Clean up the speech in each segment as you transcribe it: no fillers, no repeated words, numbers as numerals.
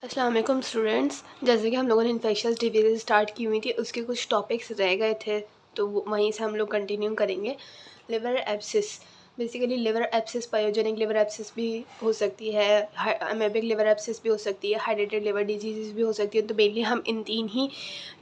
अस्सलाम वालेकुम स्टूडेंट्स। जैसे कि हम लोगों ने इन्फेक्शस डिजीज़ स्टार्ट की हुई थी, उसके कुछ टॉपिक्स रह गए थे तो वहीं से हम लोग कंटिन्यू करेंगे। Liver abscess, basically liver abscess pyogenic liver abscess भी हो सकती है, अमेबिक लिवर एब्सिस भी हो सकती है, हाइड्रेटेड लिवर डिजीज़ भी हो सकती है। तो मेनली हम इन तीन ही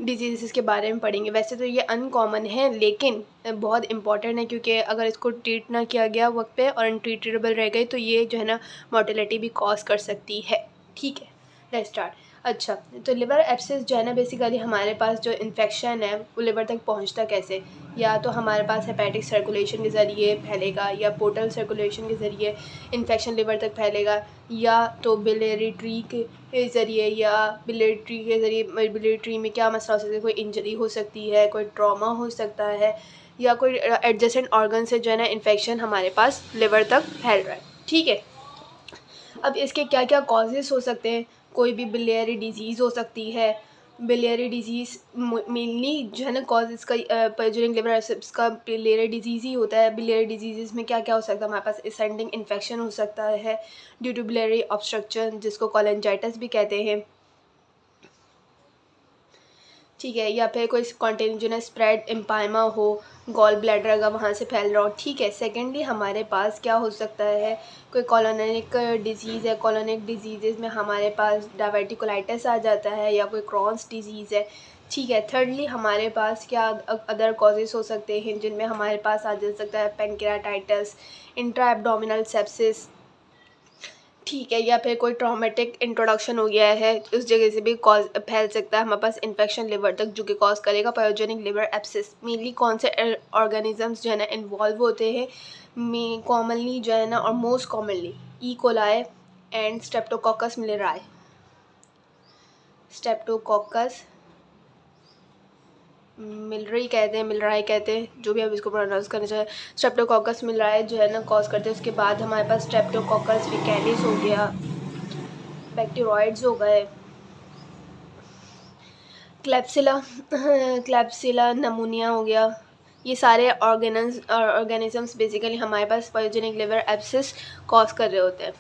डिजीज़ के बारे में पढ़ेंगे। वैसे तो ये अनकॉमन है लेकिन बहुत इंपॉर्टेंट है, क्योंकि अगर इसको ट्रीट ना किया गया वक्त पे और अनट्रीटेबल रह गए तो ये जो है ना मोर्टेलिटी भी कॉज कर सकती है। ठीक है, लेट्स स्टार्ट। अच्छा, तो लिवर एब्सिस जो है ना बेसिकली हमारे पास जो इन्फेक्शन है वो लिवर तक पहुंचता कैसे? या तो हमारे पास हेपेटिक सर्कुलेशन के ज़रिए फैलेगा, या पोर्टल सर्कुलेशन के ज़रिए इन्फेक्शन लिवर तक फैलेगा, या तो बिलियरी ट्री के ज़रिए, या बिलियरी ट्री के ज़रिए बिलियरी ट्री में क्या मसला हो सकता है, कोई इंजरी हो सकती है, कोई ट्रॉमा हो सकता है, या कोई एडजेसेंट ऑर्गन से जो है ना इन्फेक्शन हमारे पास लिवर तक फैल रहा है। ठीक है, अब इसके क्या क्या कॉजेज़ हो सकते हैं? कोई भी बिलियरी डिजीज़ हो सकती है। बिलियरी डिजीज़ मेनली जो है ना कॉज इसका पायोजेनिक लिवर एब्सिस का बिलियरी डिजीज़ ही होता है। बिलियरी डिजीज़ में क्या क्या हो सकता है? हमारे पास असेंडिंग इन्फेक्शन हो सकता है ड्यू टू बिलियरी ऑब्स्ट्रक्शन, जिसको कोलेंजाइटिस भी कहते हैं। ठीक है, या फिर कोई कॉन्टेनिजियस स्प्रेड एम्पायमा हो, गॉल ब्लैडर अगर वहाँ से फैल रहा हो। ठीक है, सेकेंडली हमारे पास क्या हो सकता है? कोई कॉलोनिक डिजीज़ है, कॉलोनिक डिजीज़ में हमारे पास डायवर्टिकुलाइटिस आ जाता है, या कोई क्रॉन्स डिजीज़ है। ठीक है, थर्डली हमारे पास क्या अदर कॉजेज़ हो सकते हैं जिनमें हमारे पास आ जा सकता है? Pancreatitis, intra abdominal sepsis. ठीक है, या फिर कोई ट्रॉमेटिक इंट्रोडक्शन हो गया है, उस जगह से भी कॉज फैल सकता है हमारे पास इन्फेक्शन लिवर तक, जो कि कॉज करेगा पायोजेनिक लिवर एब्सिस। मेनली कौन से ऑर्गेनिजम्स जो है ना इन्वॉल्व होते हैं? में कॉमनली जो है ना, और most commonly E coli and streptococcus milleri. Streptococcus milleri कहते हैं, मिलराई कहते हैं, जो भी आप इसको प्रोनाउंस करना चाहें। स्ट्रेप्टोकोकस मिलराई जो है ना कॉज करते हैं। उसके बाद हमारे पास स्ट्रेप्टोकोकस विकैलिस हो गया, बैक्टीरियोइड्स हो गए, क्लैप्सिला नमूनिया हो गया। ये सारे ऑर्गेनिजम्स बेसिकली हमारे पास पायोजेनिक लिवर एब्सिस कॉज कर रहे होते हैं।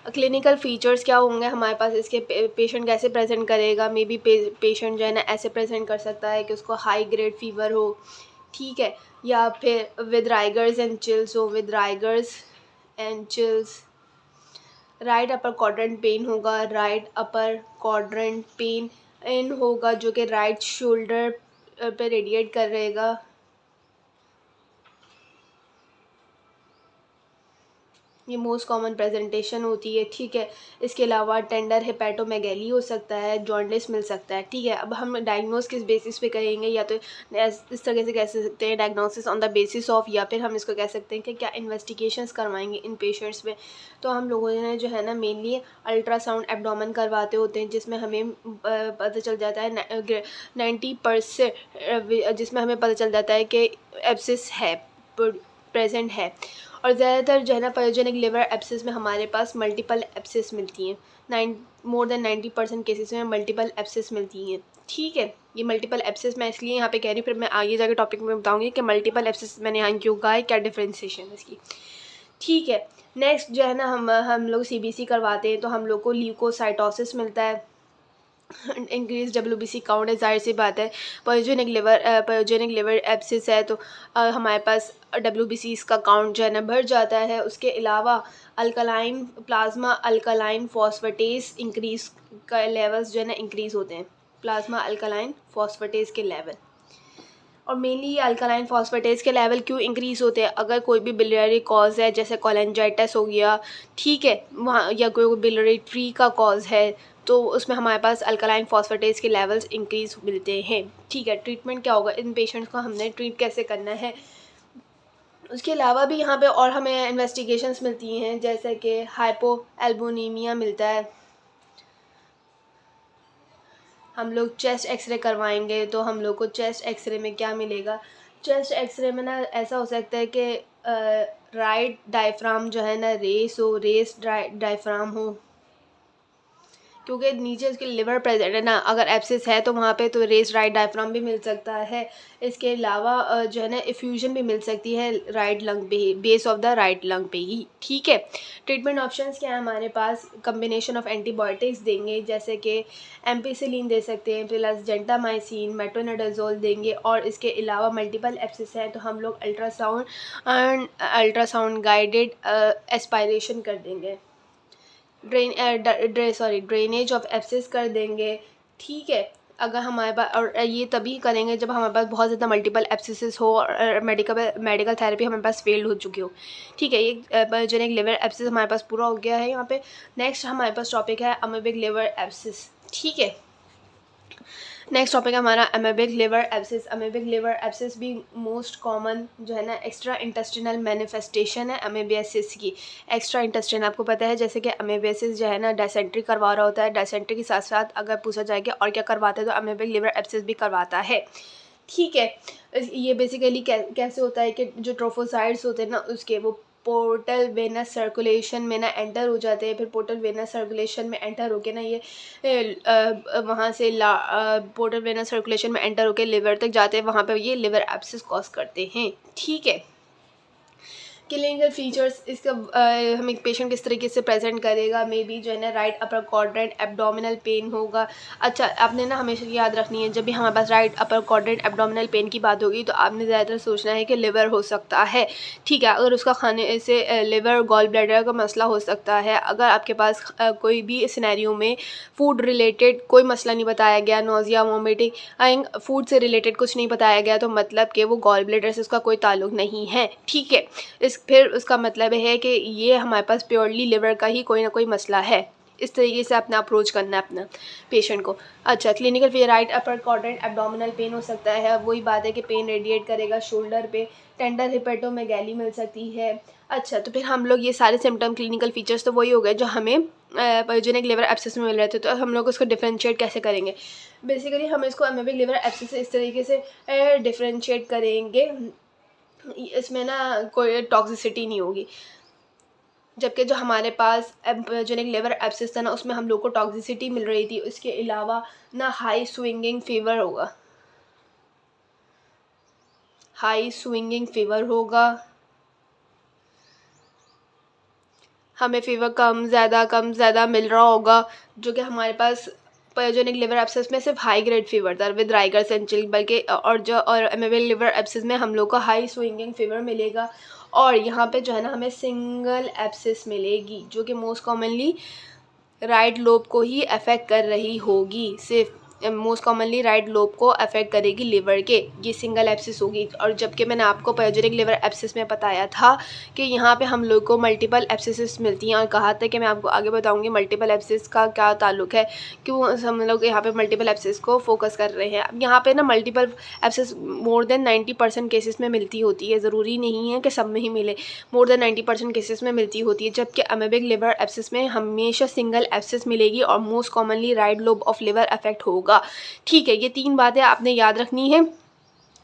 क्लिनिकल फीचर्स क्या होंगे हमारे पास? इसके पेशेंट कैसे प्रेजेंट करेगा? मे बी पेशेंट जो है ना ऐसे प्रेजेंट कर सकता है कि उसको हाई ग्रेड फीवर हो। ठीक है, या फिर विद राइगर्स एंड चिल्स हो, with rigors and chills. Right upper quadrant pain होगा, right upper quadrant pain in होगा, जो कि राइट शोल्डर पे रेडिएट कर रहेगा। ये मोस्ट कॉमन प्रेजेंटेशन होती है। ठीक है, इसके अलावा टेंडर हेपेटोमेगैली हो सकता है, जॉन्डिस मिल सकता है। ठीक है, अब हम डायग्नोस किस बेसिस पे करेंगे? या तो इस तरह से कह सकते हैं diagnosis on the basis of, या फिर हम इसको कह सकते हैं कि क्या इन्वेस्टिगेशंस करवाएंगे इन पेशेंट्स में। तो हम लोगों ने जो है ना मेनली अल्ट्रासाउंड एब्डोमेन करवाते होते हैं, जिसमें हमें पता चल जाता है 90%, जिसमें हमें पता चल जाता है कि एब्सिस है, प्रेजेंट है। और ज़्यादातर जो है ना पायोजेनिक लिवर एब्सिस में हमारे पास मल्टीपल एब्सिस मिलती हैं। मोर देन 90% केसेस में मल्टीपल एब्सिस मिलती हैं। ठीक है, ये मल्टीपल एब्सिस मैं इसलिए यहाँ पे कह रही हूँ, फिर मैं आगे जाके टॉपिक में बताऊँगी कि मल्टीपल एब्सिस मैंने यहाँ क्यों कहा है, क्या डिफ्रेंसिएशन है इसकी। ठीक है, नेक्स्ट जो है ना हम लोग CBC करवाते हैं तो हम लोग को ल्यूकोसाइटोसिस मिलता है, इंक्रीज WBC काउंट है। जाहिर सी बात है, पायोजेनिक लिवर एब्सिस है तो हमारे पास WBC इसका काउंट जो है ना बढ़ जाता है। उसके अलावा alkaline plasma alkaline phosphatase increase का लेवल्स जो है ना इंक्रीज़ होते हैं, प्लाज्मा अल्कलाइन फॉस्फेटेस के लेवल। और मेनली ये अल्कलाइन फॉस्फेटेस के लेवल क्यों इंक्रीज़ होते हैं? अगर कोई भी बिलियरी कॉज है, जैसे कोलेंजाइटिस हो गया, ठीक है, वहाँ या कोई बिलियरी ट्री का कॉज है, तो उसमें हमारे पास अल्कलाइन फॉस्फेटेस के लेवल्स इंक्रीज़ मिलते हैं। ठीक है, ट्रीटमेंट क्या होगा? इन पेशेंट्स को हमने ट्रीट कैसे करना है? उसके अलावा भी यहाँ पे और हमें इन्वेस्टिगेशंस मिलती हैं, जैसे कि हाइपो एल्बुमिया मिलता है। हम लोग चेस्ट एक्सरे करवाएंगे तो हम लोग को चेस्ट एक्सरे में क्या मिलेगा? चेस्ट एक्सरे में ना ऐसा हो सकता है कि राइट डायफ्राम जो है ना रेस हो, रेस डायफ्राम हो। क्योंकि नीचे इसके लिवर प्रेजेंट है ना, अगर एब्सिस है तो वहाँ पे तो रेज राइट डायफ्राम भी मिल सकता है। इसके अलावा जो है ना इफ्यूजन भी मिल सकती है राइट लंग पे ही, base of the right lung पे ही। ठीक है, ट्रीटमेंट ऑप्शंस क्या है हमारे पास, कम्बिनेशन ऑफ एंटीबायोटिक्स देंगे जैसे कि एम्पिसिलिन दे सकते हैं, प्लस जेंटामाइसिन, मेट्रोनिडाजोल देंगे। और इसके अलावा मल्टीपल एब्सिस हैं तो हम लोग अल्ट्रासाउंड गाइडेड एस्पायरेशन कर देंगे, ड्रेनेज ऑफ एब्सिस कर देंगे। ठीक है, अगर हमारे पास, और ये तभी करेंगे जब हमारे पास बहुत ज़्यादा मल्टीपल एब्सिस हो और मेडिकल थेरेपी हमारे पास फेल्ड हो चुकी हो। ठीक है, ये पायोजेनिक लिवर एब्सिस हमारे पास पूरा हो गया है यहाँ पे। नेक्स्ट हमारे पास टॉपिक है अमेबिक लिवर एब्सिस। ठीक है, नेक्स्ट टॉपिक है हमारा amoebic liver abscess. Amoebic liver abscess भी मोस्ट कॉमन जो है ना एक्स्ट्रा इंटेस्टिनल मैनिफेस्टेशन है अमेबियासिस की। एक्स्ट्रा इंटेस्टिन आपको पता है, जैसे कि अमेबियासिस जो है ना डायसेंट्री करवा रहा होता है, डायसेंट्री के साथ साथ अगर पूछा जाए कि और क्या करवाता है तो अमेबिक लिवर एब्सिस भी करवाता है। ठीक है, ये बेसिकली कैसे होता है कि जो ट्रोफोसाइट्स होते हैं ना उसके वो पोर्टल वेनस सर्कुलेशन में ना एंटर हो जाते हैं, फिर पोर्टल वेनस सर्कुलेशन में एंटर होके ना ये वहाँ से पोर्टल वेनस सर्कुलेशन में एंटर होके लिवर तक जाते हैं, वहाँ पे ये लिवर एब्सिस कॉज करते हैं। ठीक है, क्लिनिकल फीचर्स इसका हम एक पेशेंट किस तरीके से प्रेजेंट करेगा, मे बी जो है ना right upper quadrant abdominal pen होगा। अच्छा, आपने ना हमेशा याद रखनी है जब भी हमारे पास right upper quadrant abdominal pain की बात होगी तो आपने ज़्यादातर सोचना है कि लिवर हो सकता है। ठीक है, अगर उसका खाने से लिवर गॉल ब्लैडर का मसला हो सकता है। अगर आपके पास कोई भी सिनेरियो में फूड रिलेटेड कोई मसला नहीं बताया गया, नोजिया वोमिटिंग फूड से रिलेटेड कुछ नहीं बताया गया, तो मतलब कि वो गॉल ब्लैडर से उसका कोई ताल्लुक नहीं है। ठीक है, फिर उसका मतलब है कि ये हमारे पास प्योरली लिवर का ही कोई ना कोई मसला है। इस तरीके से अपना अप्रोच करना है अपना पेशेंट को। अच्छा, क्लिनिकल फिर right upper quadrant abdominal pen हो सकता है, वही बात है कि पेन रेडिएट करेगा शोल्डर पे, टेंडर हिपेटोमेगैली मिल सकती है। अच्छा, तो फिर हम लोग ये सारे सिम्टम क्लिनिकल फीचर्स तो वही हो गए जो हमें पायोजेनिक लिवर एब्सिस में मिल रहे थे। तो हम लोग उसको डिफ्रेंशिएट कैसे करेंगे, बेसिकली हम इसको अमेबिक लिवर एब्सिस से इस तरीके से डिफ्रेंशिएट करेंगे, इसमें ना कोई टॉक्सिसिटी नहीं होगी। जबकि जो हमारे पास एम्पियोजेनिक लिवर एब्सिस था ना उसमें हम लोग को टॉक्सिसिटी मिल रही थी। इसके अलावा ना हाई स्विंगिंग फीवर होगा, हमें फीवर कम ज़्यादा मिल रहा होगा। जो कि हमारे पास पायोजेनिक लिवर एब्सिस में सिर्फ हाई ग्रेड फीवर था विद राइगर सेंचिल, बल्कि और अमेबिक लिवर एब्सिस में हम लोग को हाई स्विंगिंग फीवर मिलेगा। और यहाँ पे जो है ना हमें सिंगल एब्सिस मिलेगी जो कि मोस्ट कॉमनली राइट लोब को ही अफेक्ट कर रही होगी, सिर्फ मोस्ट कॉमनली राइट लोब को अफेक्ट करेगी लिवर के, ये सिंगल एब्सिस होगी। और जबकि मैंने आपको पायोजेनिक लिवर एब्सिस में बताया था कि यहाँ पे हम लोग को मल्टीपल एब्सिस मिलती हैं, और कहा था कि मैं आपको आगे बताऊँगी मल्टीपल एब्सिस का क्या ताल्लुक है, क्यों हम लोग यहाँ पे मल्टीपल एब्सिस को फोकस कर रहे हैं। अब यहाँ पे ना multiple abscess more than 90% cases में मिलती होती है, ज़रूरी नहीं है कि सब में ही मिले, मोर देन 90% केसेस में मिलती होती है। जबकि अमेबिक लिवर एब्सिस में हमेशा सिंगल एब्सिस मिलेगी और most commonly right lobe of liver affect होगा। ठीक है, ये 3 बातें आपने याद रखनी है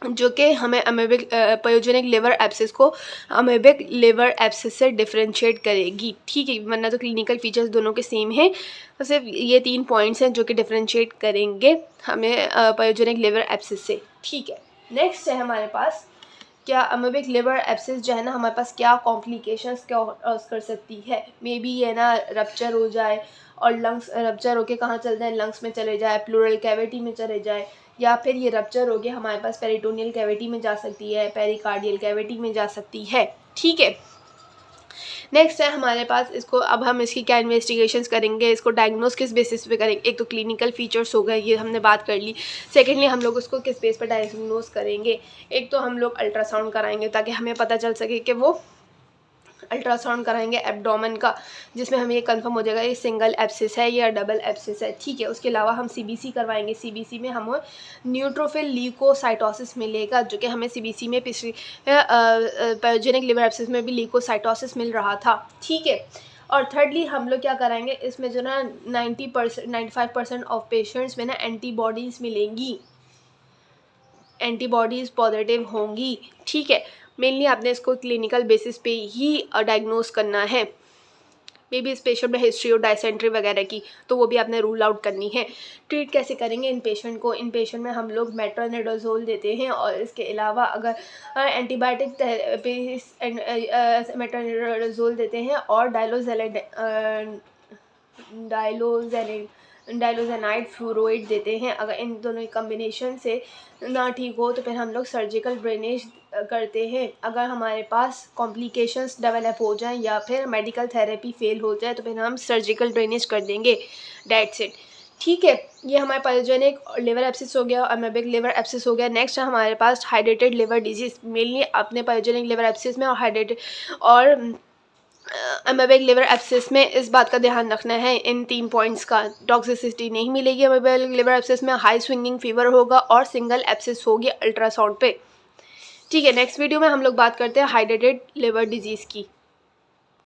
जो कि हमें अमेबिक पायोजेनिक लिवर एब्सिस को अमेबिक लिवर एब्सिस से डिफरेंशिएट करेगी। ठीक है, वरना तो क्लिनिकल फीचर्स दोनों के सेम हैं, तो सिर्फ ये 3 पॉइंट्स हैं जो कि डिफरेंशिएट करेंगे हमें पायोजेनिक लिवर एब्सिस से। ठीक है, नेक्स्ट है हमारे पास क्या अमेबिक लिवर एब्सिस जो है ना हमारे पास क्या कॉम्प्लिकेशंस क्या कर सकती है। मे बी ये ना रप्चर हो जाए और लंग्स रप्चर होके कहाँ चल जाए, लंग्स में चले जाए, प्लूरल कैविटी में चले जाए, या फिर ये रप्चर होके हमारे पास पेरिटोनियल कैविटी में जा सकती है, पेरिकार्डियल कैविटी में जा सकती है। ठीक है, नेक्स्ट है हमारे पास इसको, अब हम इसकी क्या इन्वेस्टिगेशंस करेंगे, इसको डायग्नोस किस बेसिस पे करेंगे। एक तो क्लिनिकल फीचर्स हो गए, ये हमने बात कर ली। सेकेंडली हम लोग उसको किस बेस पर डायग्नोस करेंगे, एक तो हम लोग अल्ट्रासाउंड कराएंगे ताकि हमें पता चल सके कि वो अल्ट्रासाउंड कराएंगे एब्डोमेन का, जिसमें हमें ये कंफर्म हो जाएगा ये सिंगल एब्सिस है या डबल एब्सिस है। ठीक है, उसके अलावा हम सीबीसी करवाएंगे, सीबीसी में हमें न्यूट्रोफिल ल्यूकोसाइटोसिस मिलेगा, जो कि हमें सीबीसी में पिछली पायोजेनिक लिवर एब्सिस में भी ल्यूकोसाइटोसिस मिल रहा था। ठीक है, और थर्डली हम लोग क्या कराएंगे, इसमें जो ना 95% ऑफ पेशेंट्स में ना एंटीबॉडीज़ मिलेंगी, एंटीबॉडीज़ पॉजिटिव होंगी। ठीक है, मेनली आपने इसको क्लिनिकल बेसिस पे ही डायग्नोस करना है। मे बी इस पेशेंट में हिस्ट्री और डायसेंट्री वगैरह की, तो वो भी आपने रूल आउट करनी है। ट्रीट कैसे करेंगे इन पेशेंट को? इन पेशेंट में हम लोग मेट्रोनिडाज़ोल देते हैं, और इसके अलावा अगर एंटीबायोटिक थेरेपी मेट्रोनिडाज़ोल देते हैं, और डाइलोजेनाइड फ्लोराइड देते हैं। अगर इन दोनों कम्बिनेशन से ना ठीक हो तो फिर हम लोग सर्जिकल ड्रेनेज करते हैं। अगर हमारे पास कॉम्प्लिकेशंस डेवलप हो जाएं या फिर मेडिकल थेरेपी फेल हो जाए तो फिर हम सर्जिकल ड्रेनेज कर देंगे। That's it. ठीक है, ये हमारे पायोजेनिक लिवर एब्सिस हो गया, अमेबिक लिवर एब्सिस हो गया। नेक्स्ट है हमारे पास हाइड्रेटेड लिवर डिजीज़। मेनली अपने पायोजेनिक लिवर एब्सिस में और हाइड्रेटेड और अमेबिक लिवर एब्सिस में इस बात का ध्यान रखना है, इन 3 पॉइंट्स का। टॉक्सिसिटी नहीं मिलेगी अमेबिक लिवर एब्सिस में, हाई स्विंगिंग फीवर होगा और सिंगल एब्सिस होगी अल्ट्रासाउंड पे। ठीक है, नेक्स्ट वीडियो में हम लोग बात करते हैं हाइड्रेटेड लिवर डिजीज़ की।